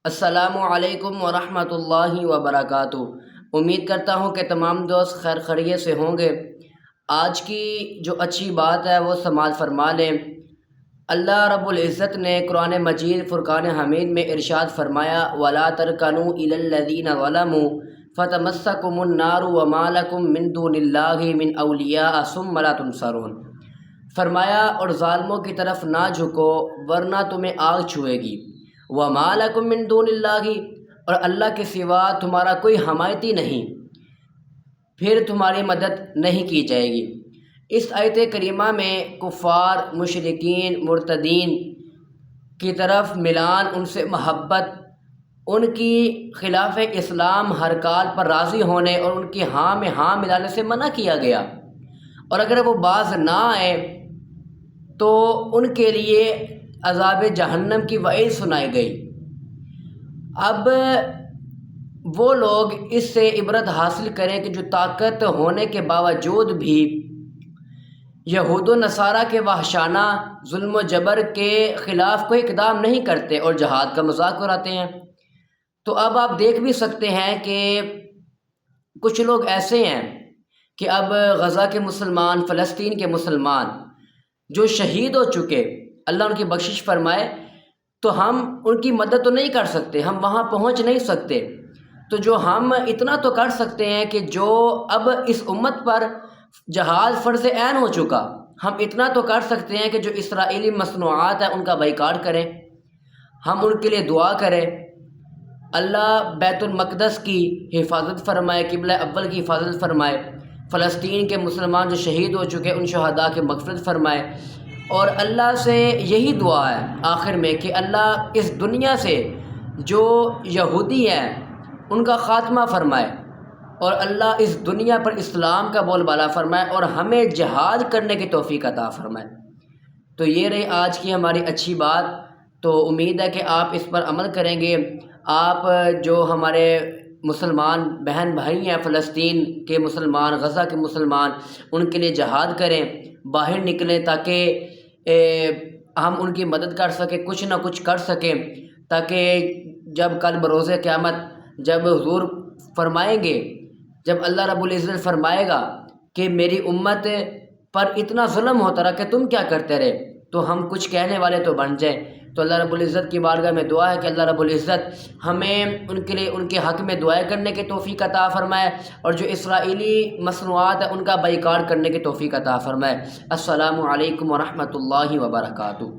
السلام علیکم ورحمۃ اللہ وبرکاتہ۔ امید کرتا ہوں کہ تمام دوست خیر خیریت سے ہوں گے۔ آج کی جو اچھی بات ہے وہ سماعت فرما لیں۔ اللہ رب العزت نے قرآن مجید فرقان حمید میں ارشاد فرمایا وَلَا تَرْكَنُوا إِلَى الَّذِينَ ظَلَمُوا فَتَمَسَّكُمُ النَّارُ وَمَا لَكُم مِّن دُونِ اللَّهِ مِنْ أَوْلِيَاءَ ثُمَّ لَا تُنصَرُونَ۔ فرمایا اور ظالموں کی طرف نہ جھکو ورنہ تمہیں آگ چھوئے گی۔ وَمَا لَكُم مِّن دُونِ اللَّهِ، اور اللہ کے سوا تمہارا کوئی حمایتی نہیں، پھر تمہاری مدد نہیں کی جائے گی۔ اس آیت کریمہ میں کفار، مشرکین، مرتدین کی طرف ملان، ان سے محبت، ان کی خلاف اسلام ہر کال پر راضی ہونے اور ان کی ہاں میں ہاں ملانے سے منع کیا گیا، اور اگر وہ باز نہ آئے تو ان کے لیے عذاب جہنم کی وعید سنائی گئی۔ اب وہ لوگ اس سے عبرت حاصل کریں کہ جو طاقت ہونے کے باوجود بھی یہود و نصارہ کے وحشانہ ظلم و جبر کے خلاف کوئی اقدام نہیں کرتے اور جہاد کا مذاق اڑاتے ہیں۔ تو اب آپ دیکھ بھی سکتے ہیں کہ کچھ لوگ ایسے ہیں کہ اب غزہ کے مسلمان، فلسطین کے مسلمان جو شہید ہو چکے، اللہ ان کی بخشش فرمائے، تو ہم ان کی مدد تو نہیں کر سکتے، ہم وہاں پہنچ نہیں سکتے۔ تو جو ہم اتنا تو کر سکتے ہیں کہ جو اب اس امت پر جہاد فرض عین ہو چکا، ہم اتنا تو کر سکتے ہیں کہ جو اسرائیلی مصنوعات ہیں ان کا بائیکاٹ کریں، ہم ان کے لیے دعا کریں، اللہ بیت المقدس کی حفاظت فرمائے، قبلہ اول کی حفاظت فرمائے، فلسطین کے مسلمان جو شہید ہو چکے ان شہداء کی مغفرت فرمائے، اور اللہ سے یہی دعا ہے آخر میں کہ اللہ اس دنیا سے جو یہودی ہیں ان کا خاتمہ فرمائے، اور اللہ اس دنیا پر اسلام کا بول بالا فرمائے اور ہمیں جہاد کرنے کی توفیق عطا فرمائے۔ تو یہ رہی آج کی ہماری اچھی بات، تو امید ہے کہ آپ اس پر عمل کریں گے۔ آپ جو ہمارے مسلمان بہن بھائی ہیں، فلسطین کے مسلمان، غزہ کے مسلمان، ان کے لیے جہاد کریں، باہر نکلیں تاکہ ہم ان کی مدد کر سکیں، کچھ نہ کچھ کر سکیں، تاکہ جب کل بروز قیامت جب حضور فرمائیں گے، جب اللہ رب العزت فرمائے گا کہ میری امت پر اتنا ظلم ہوتا رہا کہ تم کیا کرتے رہے، تو ہم کچھ کہنے والے تو بن جائیں۔ تو اللہ رب العزت کی بارگاہ میں دعا ہے کہ اللہ رب العزت ہمیں ان کے لیے ان کے حق میں دعائیں کرنے کی توفیق عطا فرمائے، اور جو اسرائیلی مصنوعات ہیں ان کا بائیکاٹ کرنے کی توفیق عطا فرمائے۔ السلام علیکم ورحمۃ اللہ وبرکاتہ۔